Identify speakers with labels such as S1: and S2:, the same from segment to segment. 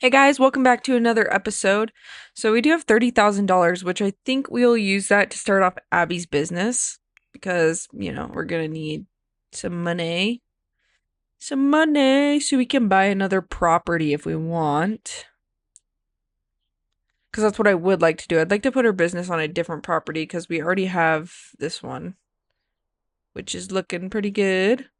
S1: Hey guys, welcome back to another episode. So we do have $30,000, which I think we'll use that to start off Abby's business because, we're gonna need some money. Some money so we can buy another property if we want. Because that's what I would like to do. I'd like to put her business on a different property because we already have this one, which is looking pretty good.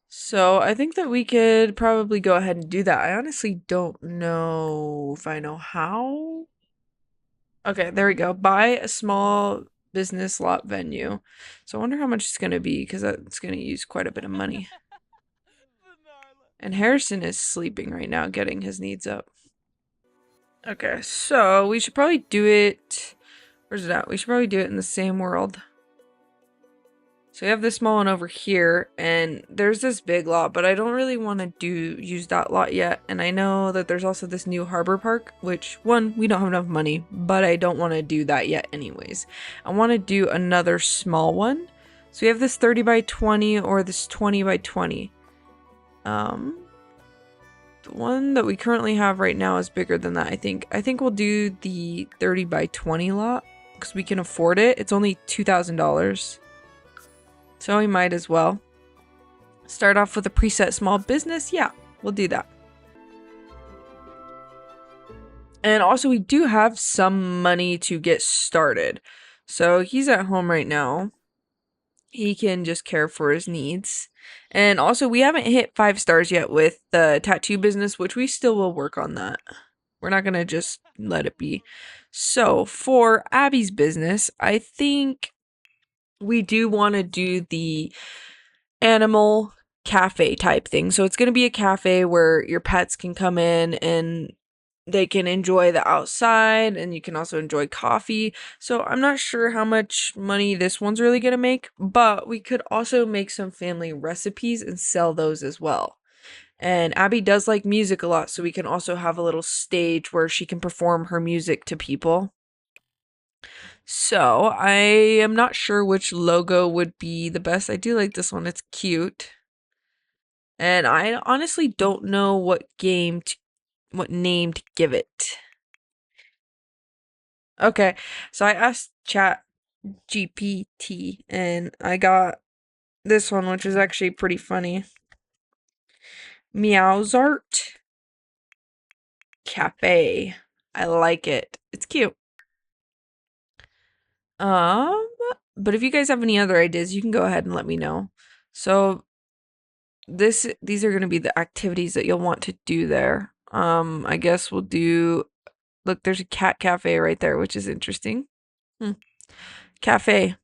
S1: So I think that we could probably go ahead and do that. I honestly don't know if I know how. Okay, there we go. Buy a small business lot venue. So I wonder how much it's going to be because that's going to use quite a bit of money. And Harrison is sleeping right now, getting his needs up. Okay, so we should probably do it. Where's it at? We should probably do it in the same world. So we have this small one over here, and there's this big lot, but I don't really want to use that lot yet. And I know that there's also this new harbor park, which, one, we don't have enough money, but I don't want to do that yet anyways. I want to do another small one. So we have this 30 by 20 or this 20 by 20. The one that we currently have right now is bigger than that, I think. I think we'll do the 30 by 20 lot because we can afford it. It's only $2,000. So we might as well. Start off with a preset small business. Yeah, we'll do that. And also we do have some money to get started. So he's at home right now. He can just care for his needs. And also we haven't hit 5 stars yet with the tattoo business, which we still will work on that. We're not going to just let it be. So for Abby's business, I think we do want to do the animal cafe type thing. So it's going to be a cafe where your pets can come in and they can enjoy the outside and you can also enjoy coffee. So I'm not sure how much money this one's really going to make, but we could also make some family recipes and sell those as well. And Abby does like music a lot, so we can also have a little stage where she can perform her music to people. So I am not sure which logo would be the best. I do like this one. It's cute. And I honestly don't know what name to give it. Okay. So I asked Chat GPT and I got this one, which is actually pretty funny. Meowsart Cafe. I like it. It's cute. Um, but if you guys have any other ideas, you can go ahead and let me know. So these are going to be the activities that you'll want to do there. I guess we'll do, look, there's a cat cafe right there, which is interesting. Cafe.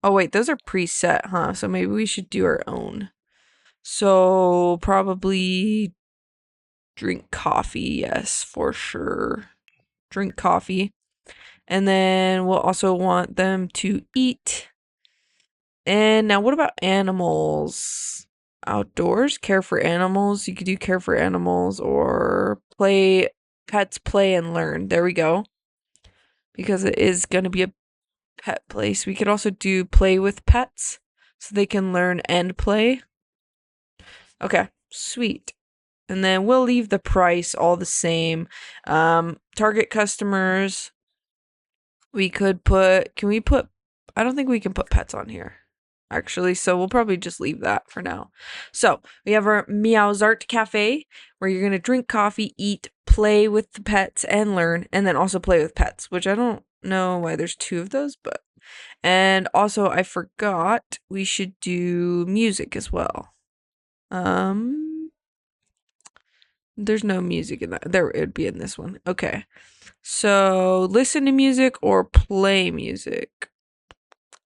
S1: Oh wait, those are preset, huh? So maybe we should do our own. So probably drink coffee, yes, for sure. Drink coffee. And then we'll also want them to eat. And now what about animals? Outdoors, care for animals. You could do care for animals or play pets play and learn. There we go. Because it is going to be a pet place. We could also do play with pets so they can learn and play. Okay, sweet. And then we'll leave the price all the same. Target customers. We could put, can we put, I don't think we can put pets on here. Actually, so we'll probably just leave that for now. So we have our Meowsart Cafe where you're gonna drink coffee, eat, play with the pets, and learn, and then also play with pets, which I don't know why there's 2 of those, but and also I forgot we should do music as well. There's no music in that. There it'd be in this one. Okay. So listen to music or play music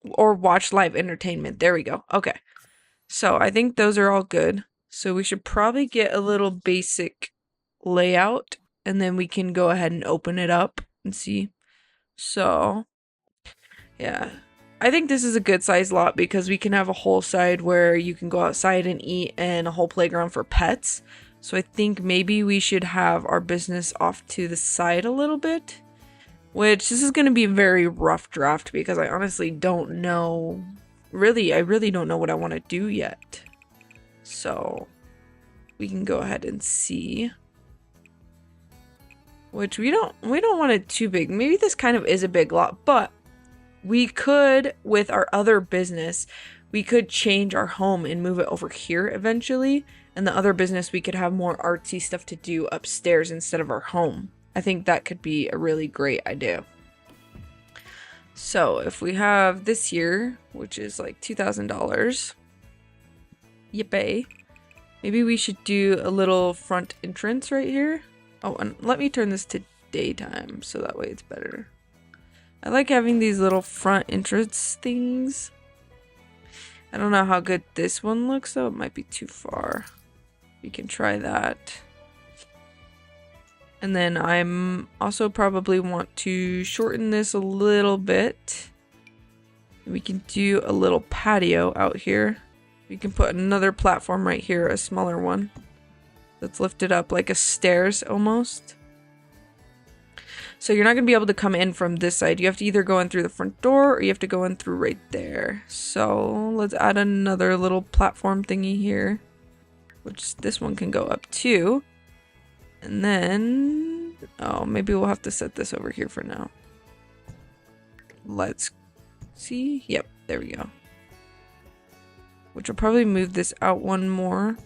S1: or watch live entertainment. There we go. Okay. So I think those are all good. So we should probably get a little basic layout and then we can go ahead and open it up and see. So, yeah. I think this is a good size lot because we can have a whole side where you can go outside and eat and a whole playground for pets. So I think maybe we should have our business off to the side a little bit. Which this is going to be a very rough draft because I honestly don't know. I really don't know what I want to do yet. So we can go ahead and see. Which we don't want it too big. Maybe this kind of is a big lot, but we could, with our other business, we could change our home and move it over here eventually. And the other business, we could have more artsy stuff to do upstairs instead of our home. I think that could be a really great idea. So if we have this here, which is like $2,000, yippee. Maybe we should do a little front entrance right here. Oh, and let me turn this to daytime so that way it's better. I like having these little front entrance things. I don't know how good this one looks though. It might be too far. We can try that. And then I'm also probably want to shorten this a little bit. We can do a little patio out here. We can put another platform right here, a smaller one. That's lifted up like a stairs almost. So you're not going to be able to come in from this side. You have to either go in through the front door or you have to go in through right there. So let's add another little platform thingy here, which this one can go up too. And then, oh, maybe we'll have to set this over here for now. Let's see. Yep, there we go. Which will probably move this out one more.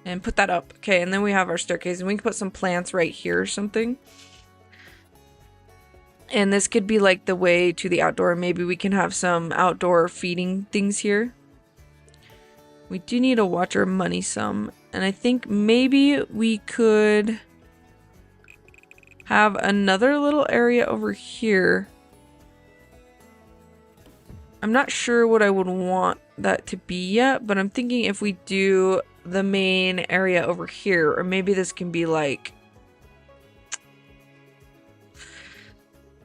S1: And put that up. Okay, and then we have our staircase. And we can put some plants right here or something. And this could be like the way to the outdoor. Maybe we can have some outdoor feeding things here. We do need to watch our money some. And I think maybe we could have another little area over here. I'm not sure what I would want that to be yet, but I'm thinking if we do the main area over here, or maybe this can be like,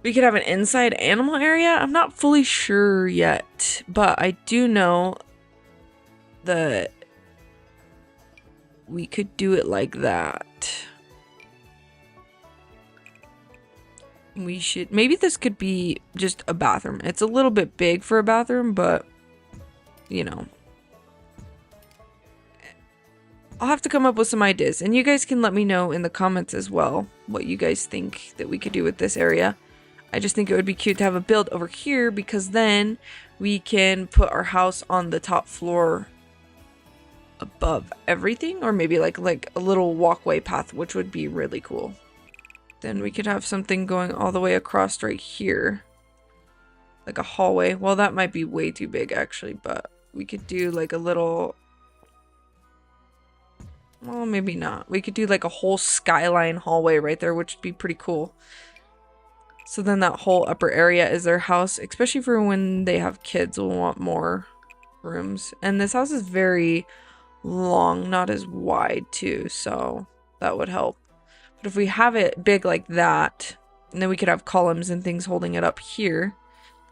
S1: we could have an inside animal area. I'm not fully sure yet, but I do know that we could do it like that. We should, maybe this could be just a bathroom. It's a little bit big for a bathroom, but you know, I'll have to come up with some ideas, and you guys can let me know in the comments as well what you guys think that we could do with this area. I just think it would be cute to have a build over here, because then we can put our house on the top floor above everything, or maybe like a little walkway path, which would be really cool. Then we could have something going all the way across right here, like a hallway. Well, that might be way too big actually, but we could do like a little, well, maybe not. We could do like a whole skyline hallway right there, which would be pretty cool. So then that whole upper area is their house, especially for when they have kids, we'll want more rooms. And this house is very long, not as wide too, so that would help. But if we have it big like that, and then we could have columns and things holding it up here,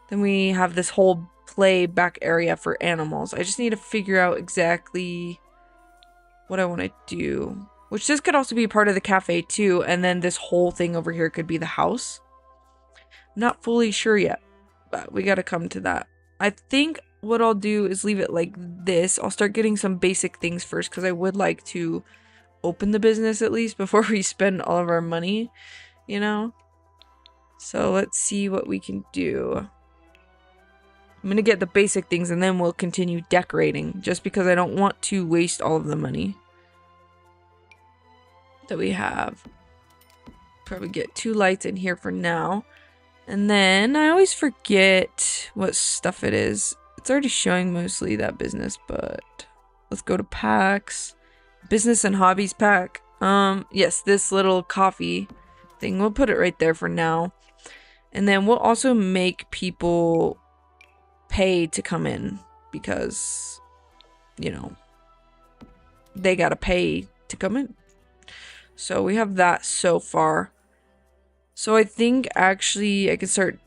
S1: then we have this whole play back area for animals. I just need to figure out exactly what I want to do. Which this could also be part of the cafe too, and then this whole thing over here could be the house. I'm not fully sure yet, but we gotta come to that. I think what I'll do is leave it like this. I'll start getting some basic things first, because I would like to open the business at least before we spend all of our money, you know? So let's see what we can do. I'm gonna get the basic things and then we'll continue decorating, just because I don't want to waste all of the money that we have. Probably get 2 lights in here for now. And then I always forget what stuff it is. It's already showing mostly that business, but let's go to packs. Business and hobbies pack. Yes, this little coffee thing. We'll put it right there for now. And then we'll also make people pay to come in, because, you know, they gotta pay to come in. So we have that so far. So I think actually I can start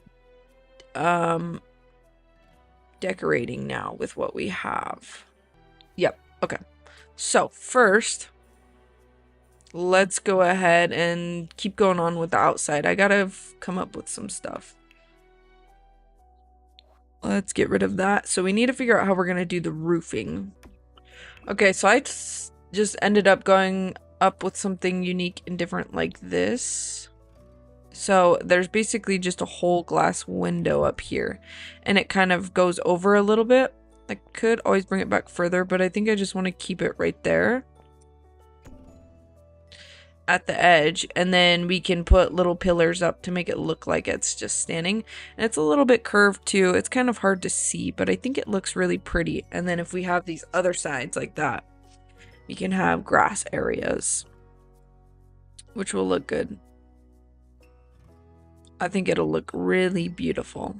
S1: decorating now with what we have. Yep, okay. So first, let's go ahead and keep going on with the outside. I gotta come up with some stuff. Let's get rid of that. So we need to figure out how we're gonna do the roofing. Okay, so I just ended up going up with something unique and different like this. So there's basically just a whole glass window up here, and it kind of goes over a little bit. I could always bring it back further, but I think I just want to keep it right there at the edge, and then we can put little pillars up to make it look like it's just standing. And it's a little bit curved too. It's kind of hard to see, but I think it looks really pretty. And then if we have these other sides like that, we can have grass areas, which will look good. I think it'll look really beautiful.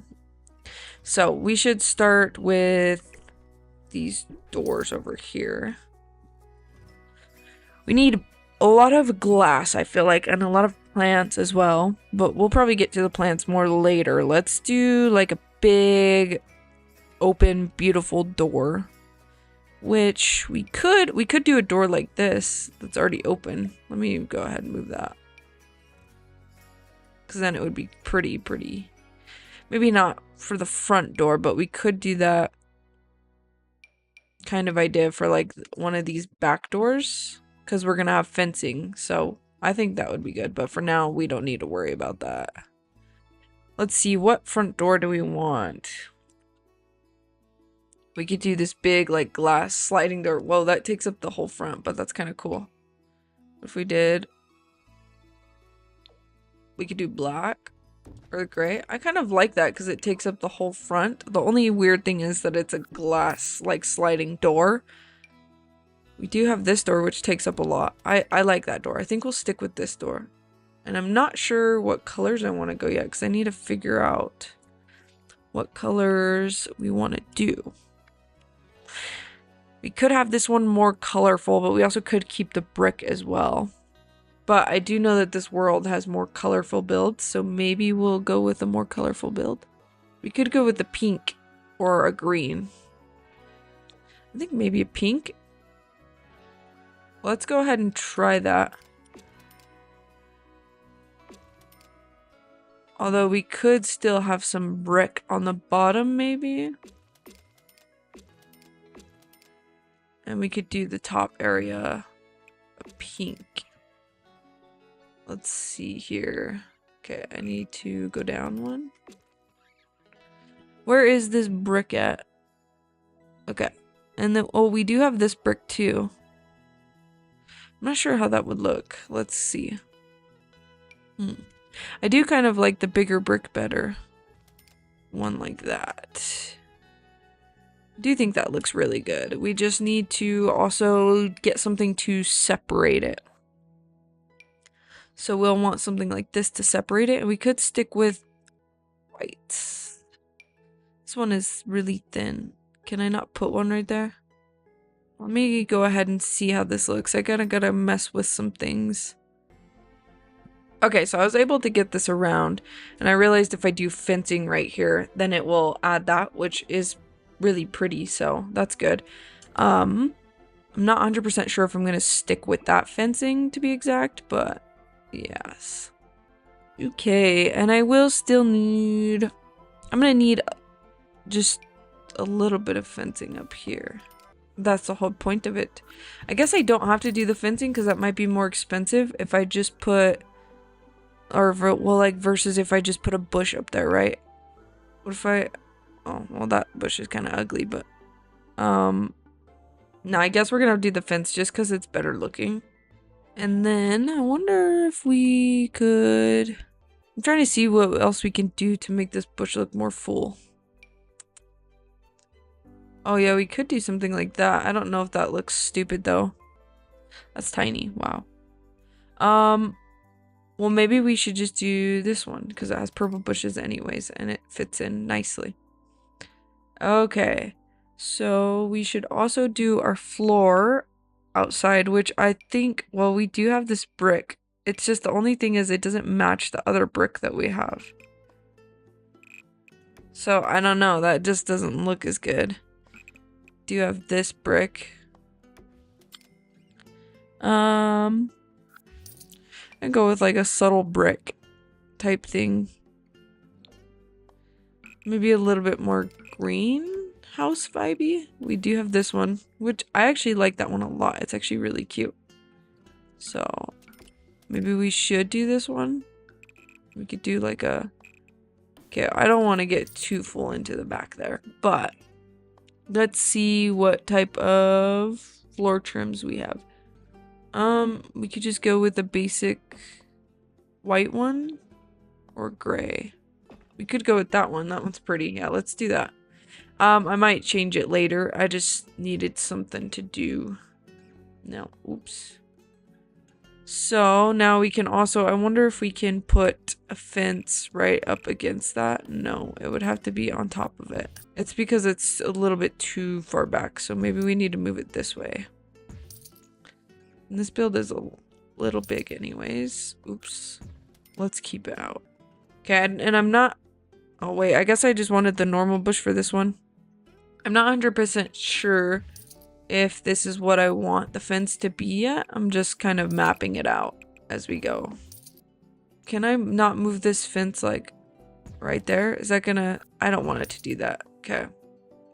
S1: So we should start with these doors over here. We need a lot of glass, I feel like, and a lot of plants as well, but we'll probably get to the plants more later. Let's do like a big open beautiful door, which we could do a door like this that's already open. Let me go ahead and move that, because then it would be pretty. Maybe not for the front door, but we could do that kind of idea for like one of these back doors, because we're gonna have fencing. So I think that would be good, but for now we don't need to worry about that. Let's see, what front door do we want? We could do this big like glass sliding door. Well, that takes up the whole front, but that's kind of cool. If we did, we could do black or gray. I kind of like that because it takes up the whole front. The only weird thing is that it's a glass like sliding door. We do have this door, which takes up a lot. I like that door. I think we'll stick with this door. And I'm not sure what colors I want to go yet, because I need to figure out what colors we want to do. We could have this one more colorful, but we also could keep the brick as well. But I do know that this world has more colorful builds, so maybe we'll go with a more colorful build. We could go with the pink or a green. I think maybe a pink. Let's go ahead and try that. Although we could still have some brick on the bottom, maybe. And we could do the top area a pink. Let's see here. Okay, I need to go down one. Where is this brick at? Okay. And then, oh, we do have this brick too. I'm not sure how that would look. Let's see. I do kind of like the bigger brick better. One like that. I do think that looks really good. We just need to also get something to separate it. So we'll want something like this to separate it. And we could stick with white. This one is really thin. Can I not put one right there? Let me go ahead and see how this looks. I gotta mess with some things. Okay, so I was able to get this around, and I realized if I do fencing right here, then it will add that, which is really pretty, so that's good. I'm not 100% sure if I'm gonna stick with that fencing to be exact, but yes. Okay, and I will still need... I'm gonna need just a little bit of fencing up here. That's the whole point of it. I guess I don't have to do the fencing because that might be more expensive if I just put... Or, well, like, versus if I just put a bush up there, right? What if I... Oh, well, that bush is kind of ugly, but... No, I guess we're gonna do the fence just because it's better looking. And then, I wonder if we could... I'm trying to see what else we can do to make this bush look more full. Oh yeah, we could do something like that. I don't know if that looks stupid though. That's tiny. Wow. Well, maybe we should just do this one because it has purple bushes anyways and it fits in nicely. Okay. So we should also do our floor outside, which I think, well, we do have this brick. It's just the only thing is it doesn't match the other brick that we have. So I don't know. That just doesn't look as good. Do have this brick. And go with like a subtle brick type thing. Maybe a little bit more green. house vibey. We do have this one, which I actually like that one a lot. It's actually really cute. So maybe we should do this one. We could do like a... Okay, I don't want to get too full into the back there, but let's see what type of floor trims we have. We could just go with the basic white one or gray. We could go with that one. That one's pretty. Yeah, let's do that. I might change it later. I just needed something to do. No, oops. So now we can also, I wonder if we can put a fence right up against that. No, it would have to be on top of it. It's because it's a little bit too far back. So maybe we need to move it this way. And this build is a little big anyways. Oops. Let's keep it out. Okay, and I'm not... Oh, wait. I guess I just wanted the normal bush for this one. I'm not 100% sure if this is what I want the fence to be yet. I'm just kind of mapping it out as we go. Can I not move this fence, like, right there? Is that gonna... I don't want it to do that. Okay.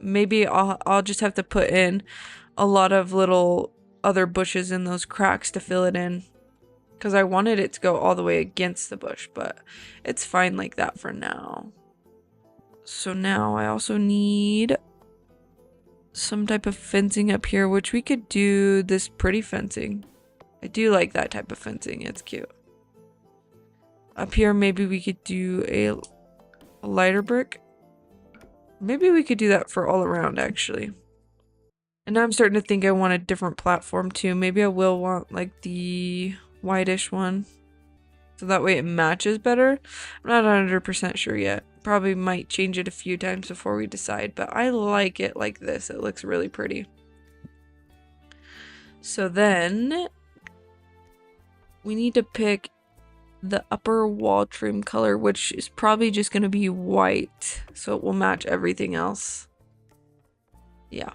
S1: Maybe I'll just have to put in a lot of little other bushes in those cracks to fill it in. Because I wanted it to go all the way against the bush, but it's fine like that for now. So now I also need some type of fencing up here, which we could do this pretty fencing. I do like that type of fencing. It's cute. Up here, maybe we could do a lighter brick. Maybe we could do that for all around, actually. And now I'm starting to think I want a different platform too. Maybe I will want like the whitish one. So that way it matches better. I'm not 100% sure yet. Probably might change it a few times before we decide. But I like it like this. It looks really pretty. So then we need to pick the upper wall trim color, which is probably just going to be white. So it will match everything else. Yeah.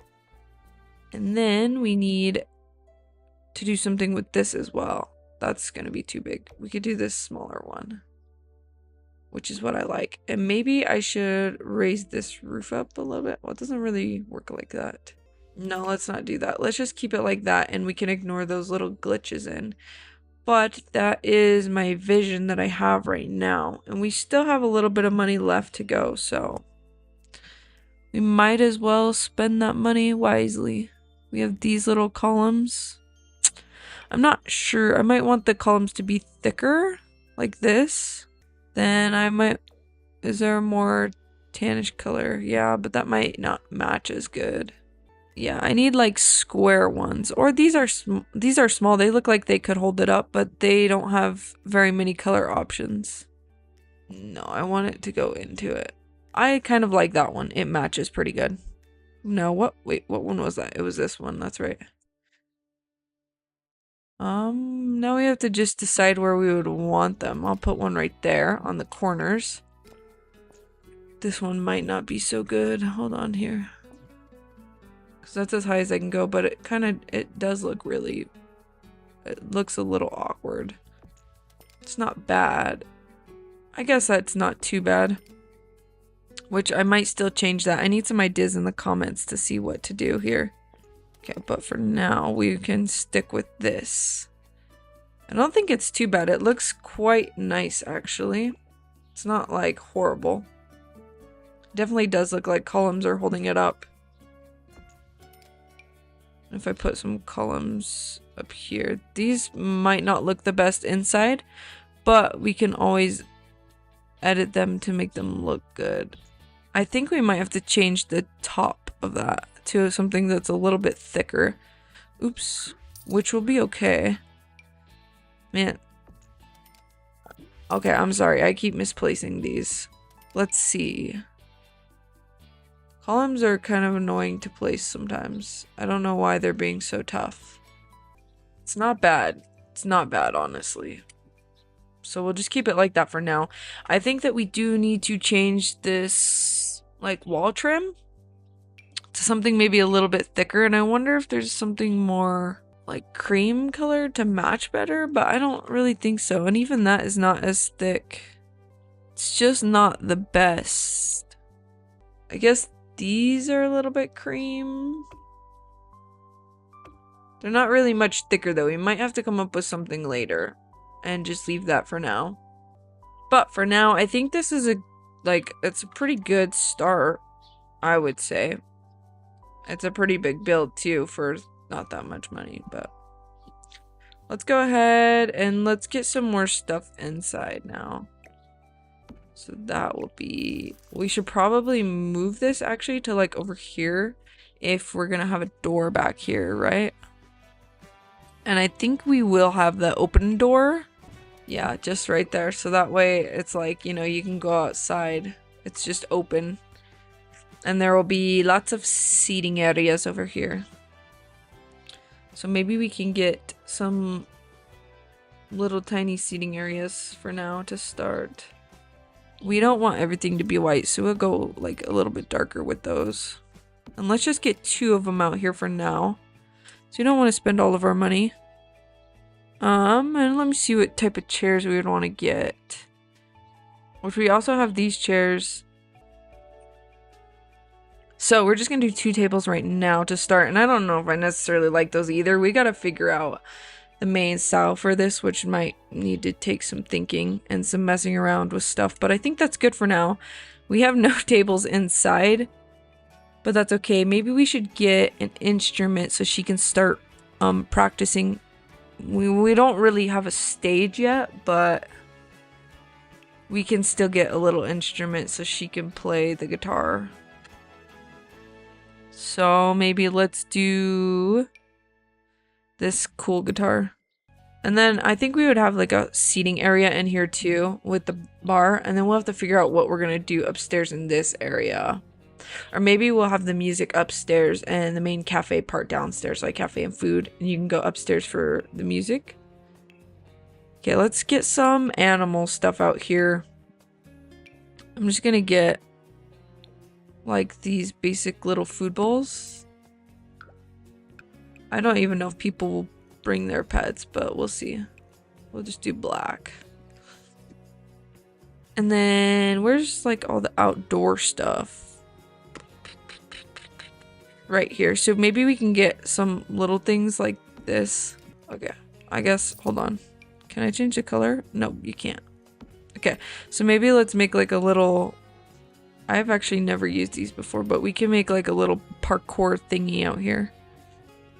S1: And then we need to do something with this as well. That's going to be too big. We could do this smaller one, which is what I like. And maybe I should raise this roof up a little bit. Well, it doesn't really work like that. No, let's not do that. Let's just keep it like that and we can ignore those little glitches in. But that is my vision that I have right now. And we still have a little bit of money left to go, so we might as well spend that money wisely. We have these little columns. I'm not sure. I might want the columns to be thicker, like this. Then I might... Is there a more tannish color? Yeah, but that might not match as good. Yeah, I need like square ones. Or these are small. They look like they could hold it up, but they don't have very many color options. No, I want it to go into it. I kind of like that one. It matches pretty good. No, what? Wait, what one was that? It was this one. That's right. Now we have to just decide where we would want them. I'll put one right there on the corners. This one might not be so good. Hold on here. Because that's as high as I can go, but it does look really... It looks a little awkward. It's not bad. I guess that's not too bad. Which I might still change that. I need some ideas in the comments to see what to do here. Okay, but for now, we can stick with this. I don't think it's too bad. It looks quite nice, actually. It's not, like, horrible. It definitely does look like columns are holding it up. If I put some columns up here. These might not look the best inside, but we can always edit them to make them look good. I think we might have to change the top of that to something that's a little bit thicker. Oops. Which will be okay. Man. Okay, I'm sorry. I keep misplacing these. Let's see. Columns are kind of annoying to place sometimes. I don't know why they're being so tough. It's not bad. It's not bad, honestly. So we'll just keep it like that for now. I think that we do need to change this, like, wall trim to something maybe a little bit thicker. And I wonder if there's something more, like, cream color to match better. But I don't really think so. And even that is not as thick. It's just not the best. I guess these are a little bit cream. They're not really much thicker though. We might have to come up with something later and just leave that for now. But for now, I think this is it's a pretty good start, I would say. It's a pretty big build too for not that much money, but let's go ahead and let's get some more stuff inside now. So that will be, we should probably move this actually to like over here if we're gonna have a door back here, right? And I think we will have the open door. Yeah, just right there. So that way it's like, you know, you can go outside. It's just open. And there will be lots of seating areas over here. So maybe we can get some little tiny seating areas for now to start. We don't want everything to be white, so we'll go like a little bit darker with those. And let's just get 2 of them out here for now. So you don't want to spend all of our money. And let me see what type of chairs we would want to get. Which we also have these chairs. So we're just going to do 2 tables right now to start. And I don't know if I necessarily like those either. We got to figure out the main style for this, which might need to take some thinking and some messing around with stuff. But I think that's good for now. We have no tables inside, but that's okay. Maybe we should get an instrument so she can start practicing. We don't really have a stage yet, but we can still get a little instrument so she can play the guitar. So maybe let's do this cool guitar. And then I think we would have like a seating area in here too with the bar. And then we'll have to figure out what we're going to do upstairs in this area. Or maybe we'll have the music upstairs and the main cafe part downstairs, like cafe and food. And you can go upstairs for the music. Okay, let's get some animal stuff out here. I'm just going to get like these basic little food bowls. I don't even know if people will bring their pets, but we'll see. We'll just do black. And then where's like all the outdoor stuff? Right here. So maybe we can get some little things like this. Okay, I guess, hold on. Can I change the color? No, you can't. Okay, so maybe let's make like a little, I've actually never used these before, but we can make like a little parkour thingy out here.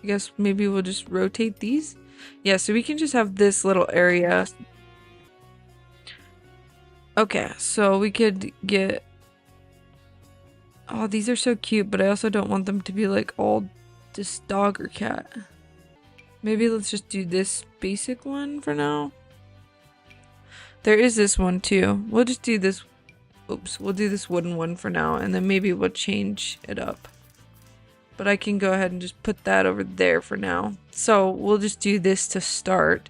S1: I guess maybe we'll just rotate these. Yeah, so we can just have this little area. Okay, so we could get, oh, these are so cute, but I also don't want them to be like all just dog or cat. Maybe let's just do this basic one for now. There is this one too. We'll just do this. Oops, we'll do this wooden one for now, and then maybe we'll change it up. But I can go ahead and just put that over there for now. So we'll just do this to start.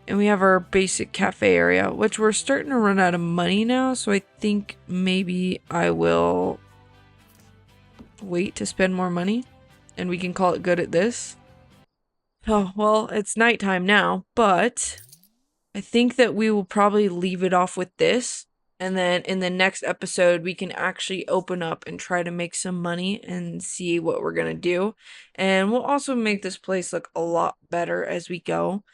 S1: And we have our basic cafe area, which we're starting to run out of money now. So I think maybe I will wait to spend more money. And we can call it good at this. Oh, well, it's nighttime now. But I think that we will probably leave it off with this. And then in the next episode, we can actually open up and try to make some money and see what we're going to do. And we'll also make this place look a lot better as we go.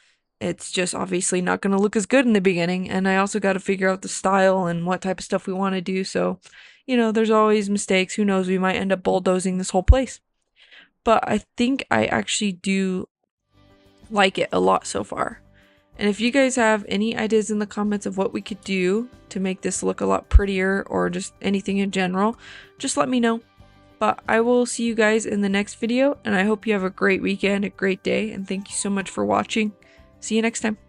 S1: It's just obviously not going to look as good in the beginning. And I also got to figure out the style and what type of stuff we want to do. So, you know, there's always mistakes. Who knows? We might end up bulldozing this whole place. But I think I actually do like it a lot so far. And if you guys have any ideas in the comments of what we could do to make this look a lot prettier or just anything in general, just let me know. But I will see you guys in the next video, and I hope you have a great weekend, a great day, and thank you so much for watching. See you next time.